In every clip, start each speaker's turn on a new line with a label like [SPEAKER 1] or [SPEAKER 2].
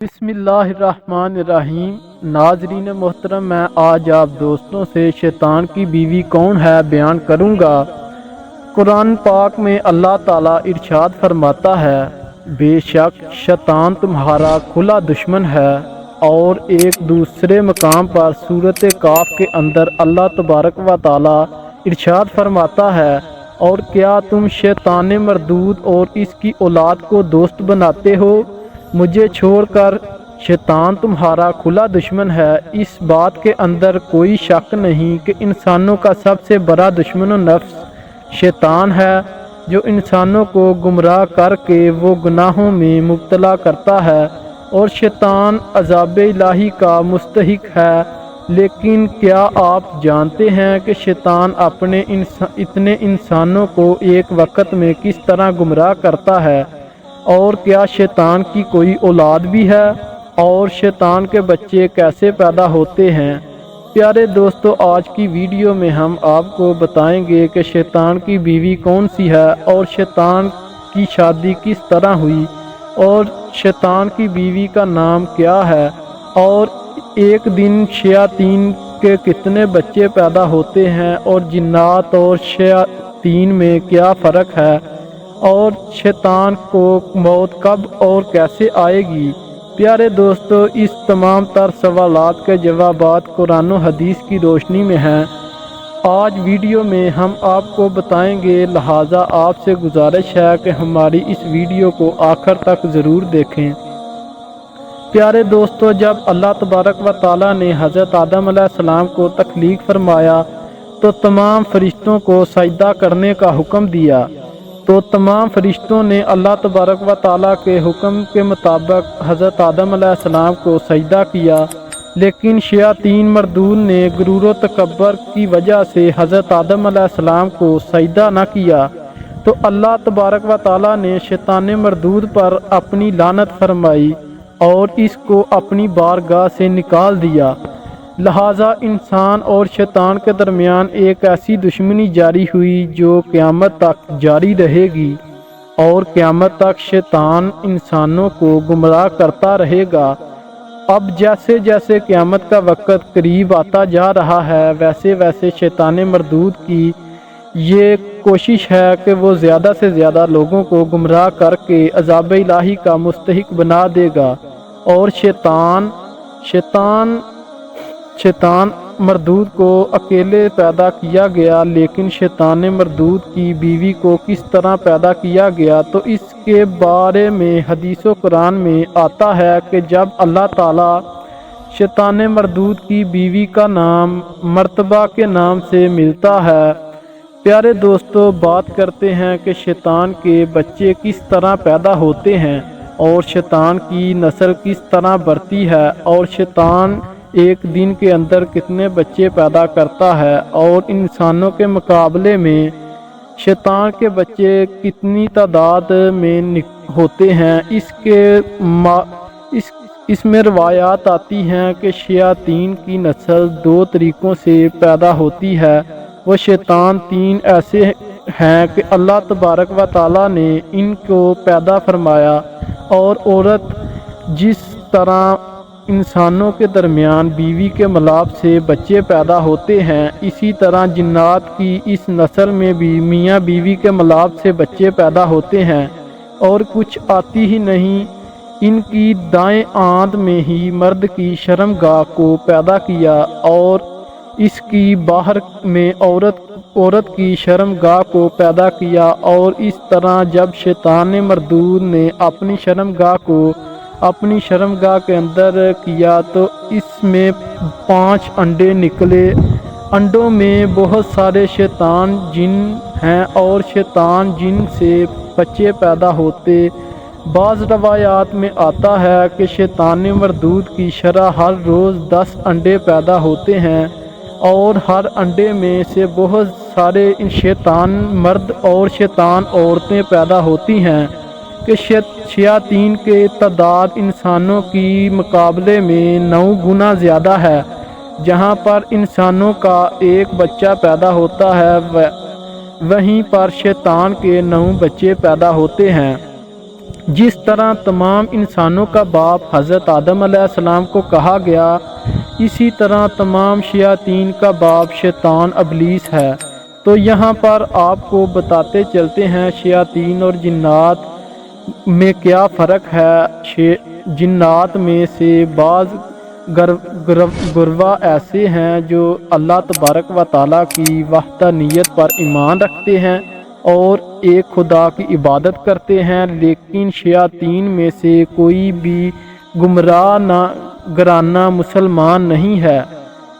[SPEAKER 1] بسم اللہ الرحمن الرحیم۔ ناظرین محترم، میں آج آپ دوستوں سے شیطان کی بیوی کون ہے بیان کروں گا۔ قرآن پاک میں اللہ تعالیٰ ارشاد فرماتا ہے، بے شک شیطان تمہارا کھلا دشمن ہے۔ اور ایک دوسرے مقام پر سورۃ کاف کے اندر اللہ تبارک و تعالیٰ ارشاد فرماتا ہے، اور کیا تم شیطان مردود اور اس کی اولاد کو دوست بناتے ہو؟ مجھے چھوڑ کر شیطان تمہارا کھلا دشمن ہے۔ اس بات کے اندر کوئی شک نہیں کہ انسانوں کا سب سے بڑا دشمن و نفس شیطان ہے، جو انسانوں کو گمراہ کر کے وہ گناہوں میں مبتلا کرتا ہے، اور شیطان عذاب الہی کا مستحق ہے۔ لیکن کیا آپ جانتے ہیں کہ شیطان اپنے اتنے انسانوں کو ایک وقت میں کس طرح گمراہ کرتا ہے؟ اور کیا شیطان کی کوئی اولاد بھی ہے؟ اور شیطان کے بچے کیسے پیدا ہوتے ہیں؟ پیارے دوستو، آج کی ویڈیو میں ہم آپ کو بتائیں گے کہ شیطان کی بیوی کون سی ہے، اور شیطان کی شادی کس طرح ہوئی، اور شیطان کی بیوی کا نام کیا ہے، اور ایک دن شیاطین کے کتنے بچے پیدا ہوتے ہیں، اور جنات اور شیاطین میں کیا فرق ہے، اور شیطان کو موت کب اور کیسے آئے گی۔ پیارے دوستو، اس تمام تر سوالات کے جوابات قرآن و حدیث کی روشنی میں ہیں۔ آج ویڈیو میں ہم آپ کو بتائیں گے، لہٰذا آپ سے گزارش ہے کہ ہماری اس ویڈیو کو آخر تک ضرور دیکھیں۔ پیارے دوستو، جب اللہ تبارک و تعالیٰ نے حضرت آدم علیہ السلام کو تخلیق فرمایا تو تمام فرشتوں کو سجدہ کرنے کا حکم دیا، تو تمام فرشتوں نے اللہ تبارک و تعالیٰ کے حکم کے مطابق حضرت آدم علیہ السلام کو سجدہ کیا، لیکن شیاطین مردود نے غرور و تکبر کی وجہ سے حضرت آدم علیہ السلام کو سجدہ نہ کیا، تو اللہ تبارک و تعالیٰ نے شیطان مردود پر اپنی لعنت فرمائی اور اس کو اپنی بارگاہ سے نکال دیا۔ لہٰذا انسان اور شیطان کے درمیان ایک ایسی دشمنی جاری ہوئی جو قیامت تک جاری رہے گی، اور قیامت تک شیطان انسانوں کو گمراہ کرتا رہے گا۔ اب جیسے جیسے قیامت کا وقت قریب آتا جا رہا ہے، ویسے ویسے شیطان مردود کی یہ کوشش ہے کہ وہ زیادہ سے زیادہ لوگوں کو گمراہ کر کے عذاب الہی کا مستحق بنا دے گا، اور شیطان مردود کو اکیلے پیدا کیا گیا، لیکن شیطان مردود کی بیوی کو کس طرح پیدا کیا گیا، تو اس کے بارے میں حدیث و قرآن میں آتا ہے کہ جب اللہ تعالیٰ شیطان مردود کی بیوی کا نام مرتبہ کے نام سے ملتا ہے۔ پیارے دوستو، بات کرتے ہیں کہ شیطان کے بچے کس طرح پیدا ہوتے ہیں، اور شیطان کی نسل کس طرح بڑھتی ہے، اور شیطان ایک دن کے اندر کتنے بچے پیدا کرتا ہے، اور انسانوں کے مقابلے میں شیطان کے بچے کتنی تعداد میں ہوتے ہیں۔ اس میں روایات آتی ہیں کہ شیاطین کی نسل 2 طریقوں سے پیدا ہوتی ہے۔ وہ شیطان 3 ایسے ہیں کہ اللہ تبارک و تعالیٰ نے ان کو پیدا فرمایا، اور عورت جس طرح انسانوں کے درمیان بیوی کے ملاپ سے بچے پیدا ہوتے ہیں، اسی طرح جنات کی اس نسل میں بھی میاں بیوی کے ملاپ سے بچے پیدا ہوتے ہیں، اور کچھ آتی ہی نہیں، ان کی دائیں آنت میں ہی مرد کی شرمگاہ کو پیدا کیا، اور اس کی باہر میں عورت کی شرمگاہ کو پیدا کیا، اور اس طرح جب شیطان مردود نے اپنی شرمگاہ کے اندر کیا تو اس میں 5 انڈے نکلے۔ انڈوں میں بہت سارے شیطان جن ہیں، اور شیطان جن سے بچے پیدا ہوتے۔ بعض روایات میں آتا ہے کہ شیطان مردود کی شرح ہر روز 10 انڈے پیدا ہوتے ہیں، اور ہر انڈے میں سے بہت سارے شیطان مرد اور شیطان عورتیں پیدا ہوتی ہیں، کہ شیاطین کے تعداد انسانوں کی مقابلے میں 9 گنا زیادہ ہے۔ جہاں پر انسانوں کا ایک بچہ پیدا ہوتا ہے، وہیں پر شیطان کے 9 بچے پیدا ہوتے ہیں۔ جس طرح تمام انسانوں کا باپ حضرت آدم علیہ السلام کو کہا گیا، اسی طرح تمام شیاطین کا باپ شیطان ابلیس ہے۔ تو یہاں پر آپ کو بتاتے چلتے ہیں شیاطین اور جنات میں کیا فرق ہے۔ جنات میں سے بعض گروہ ایسے ہیں جو اللہ تبارک و تعالیٰ کی وحدانیت پر ایمان رکھتے ہیں اور ایک خدا کی عبادت کرتے ہیں، لیکن شیاطین میں سے کوئی بھی گمراہ گرانہ مسلمان نہیں ہے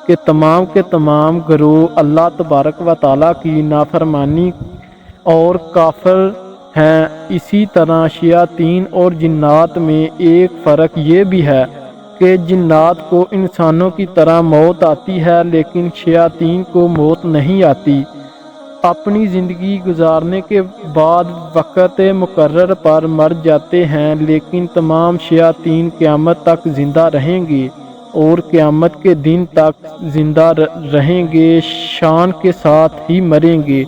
[SPEAKER 1] کہ تمام کے تمام گروہ اللہ تبارک و تعالیٰ کی نافرمانی اور کافر ہیں۔ اسی طرح شیاطین اور جنات میں ایک فرق یہ بھی ہے کہ جنات کو انسانوں کی طرح موت آتی ہے، لیکن شیاطین کو موت نہیں آتی۔ اپنی زندگی گزارنے کے بعد وقت مقرر پر مر جاتے ہیں، لیکن تمام شیاطین قیامت تک زندہ رہیں گے اور قیامت کے دن تک زندہ رہیں گے، شان کے ساتھ ہی مریں گے۔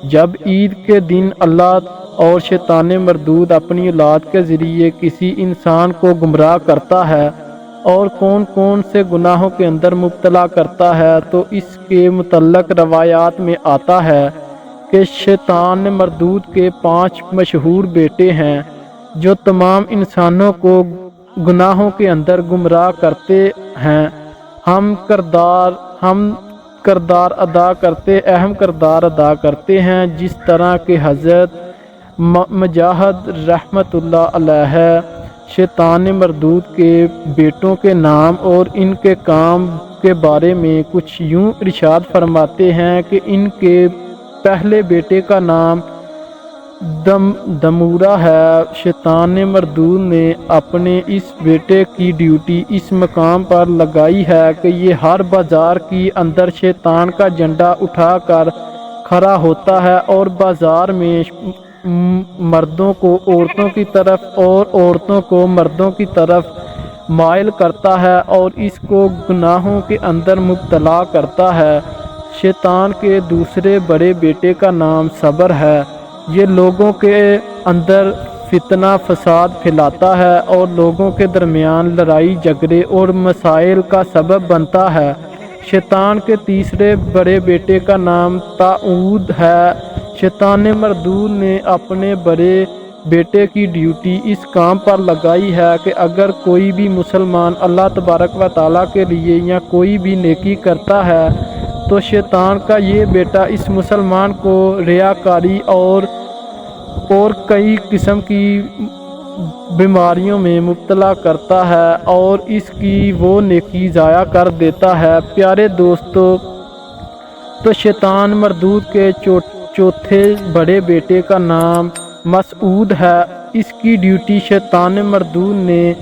[SPEAKER 1] جب عید کے دن اللہ اور شیطان مردود اپنی اولاد کے ذریعے کسی انسان کو گمراہ کرتا ہے اور کون کون سے گناہوں کے اندر مبتلا کرتا ہے، تو اس کے متعلق روایات میں آتا ہے کہ شیطان مردود کے 5 مشہور بیٹے ہیں جو تمام انسانوں کو گناہوں کے اندر گمراہ کرتے ہیں۔ اہم کردار ادا کرتے ہیں، جس طرح کہ حضرت مجاہد رحمۃ اللہ علیہ شیطان مردود کے بیٹوں کے نام اور ان کے کام کے بارے میں کچھ یوں ارشاد فرماتے ہیں کہ ان کے پہلے بیٹے کا نام دمورہ ہے۔ شیطان مردود نے اپنے اس بیٹے کی ڈیوٹی اس مقام پر لگائی ہے کہ یہ ہر بازار کی اندر شیطان کا جھنڈا اٹھا کر کھڑا ہوتا ہے اور بازار میں مردوں کو عورتوں کی طرف اور عورتوں کو مردوں کی طرف مائل کرتا ہے اور اس کو گناہوں کے اندر مبتلا کرتا ہے۔ شیطان کے دوسرے بڑے بیٹے کا نام صبر ہے۔ یہ لوگوں کے اندر فتنہ فساد پھیلاتا ہے اور لوگوں کے درمیان لڑائی جھگڑے اور مسائل کا سبب بنتا ہے۔ شیطان کے تیسرے بڑے بیٹے کا نام طاعود ہے۔ شیطان مردود نے اپنے بڑے بیٹے کی ڈیوٹی اس کام پر لگائی ہے کہ اگر کوئی بھی مسلمان اللہ تبارک و تعالیٰ کے لیے یا کوئی بھی نیکی کرتا ہے تو شیطان کا یہ بیٹا اس مسلمان کو ریاکاری اور کئی قسم کی بیماریوں میں مبتلا کرتا ہے اور اس کی وہ نیکی ضائع کر دیتا ہے۔ پیارے دوستو، تو شیطان مردود کے چوتھے بڑے بیٹے کا نام مسعود ہے۔ اس کی ڈیوٹی شیطان مردود نے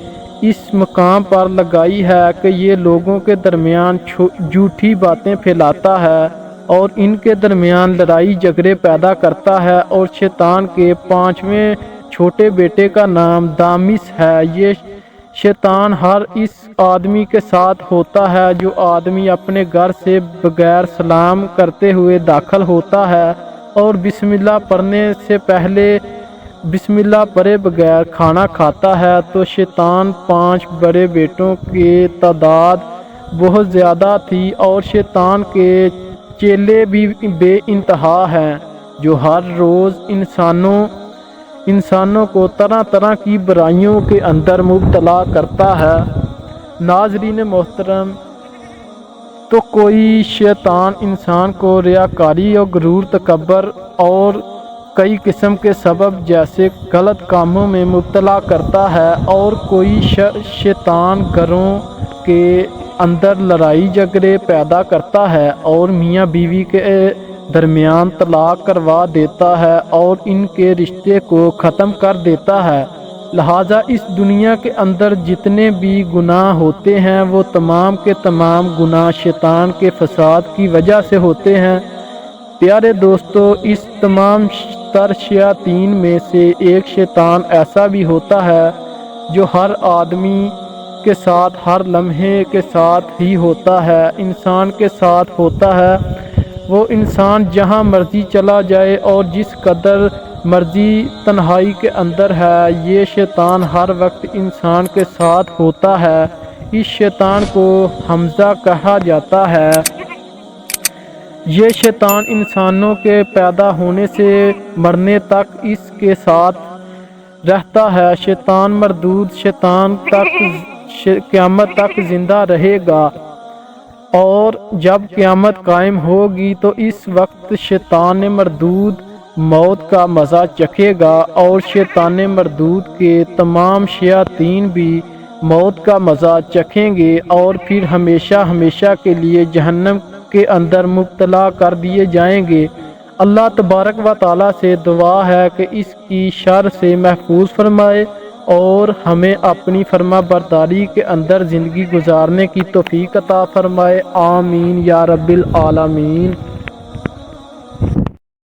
[SPEAKER 1] اس مقام پر لگائی ہے کہ یہ لوگوں کے درمیان جھوٹی باتیں پھیلاتا ہے اور ان کے درمیان لڑائی جھگڑے پیدا کرتا ہے۔ اور شیطان کے 5ویں چھوٹے بیٹے کا نام دامس ہے۔ یہ شیطان ہر اس آدمی کے ساتھ ہوتا ہے جو آدمی اپنے گھر سے بغیر سلام کرتے ہوئے داخل ہوتا ہے اور بسم اللہ پڑھنے سے پہلے بسم اللہ پڑھے بغیر کھانا کھاتا ہے، تو شیطان 5 بڑے بیٹوں کی تعداد بہت زیادہ تھی اور شیطان کے چیلے بھی بے انتہا ہیں جو ہر روز انسانوں کو طرح طرح کی برائیوں کے اندر مبتلا کرتا ہے۔ ناظرین محترم، تو کوئی شیطان انسان کو ریاکاری اور غرور، تکبر اور کئی قسم کے سبب جیسے غلط کاموں میں مبتلا کرتا ہے، اور کوئی شیطان گھروں کے اندر لڑائی جھگڑے پیدا کرتا ہے اور میاں بیوی کے درمیان طلاق کروا دیتا ہے اور ان کے رشتے کو ختم کر دیتا ہے۔ لہٰذا اس دنیا کے اندر جتنے بھی گناہ ہوتے ہیں وہ تمام کے تمام گناہ شیطان کے فساد کی وجہ سے ہوتے ہیں۔ پیارے دوستو، اس تمام تر شیاطین میں سے ایک شیطان ایسا بھی ہوتا ہے جو ہر آدمی کے ساتھ ہر لمحے کے ساتھ ہی ہوتا ہے، انسان کے ساتھ ہوتا ہے۔ وہ انسان جہاں مرضی چلا جائے اور جس قدر مرضی تنہائی کے اندر ہے۔ یہ شیطان ہر وقت انسان کے ساتھ ہوتا ہے۔ اس شیطان کو حمزہ کہا جاتا ہے۔ یہ شیطان انسانوں کے پیدا ہونے سے مرنے تک اس کے ساتھ رہتا ہے۔ شیطان مردود شیطان قیامت تک زندہ رہے گا، اور جب قیامت قائم ہوگی تو اس وقت شیطان مردود موت کا مزہ چکھے گا، اور شیطان مردود کے تمام شیاطین بھی موت کا مزہ چکھیں گے، اور پھر ہمیشہ ہمیشہ کے لیے جہنم کے اندر مبتلا کر دیے جائیں گے۔ اللہ تبارک و تعالیٰ سے دعا ہے کہ اس کی شر سے محفوظ فرمائے اور ہمیں اپنی فرما برداری کے اندر زندگی گزارنے کی توفیق عطا فرمائے۔ آمین یا رب العالمین۔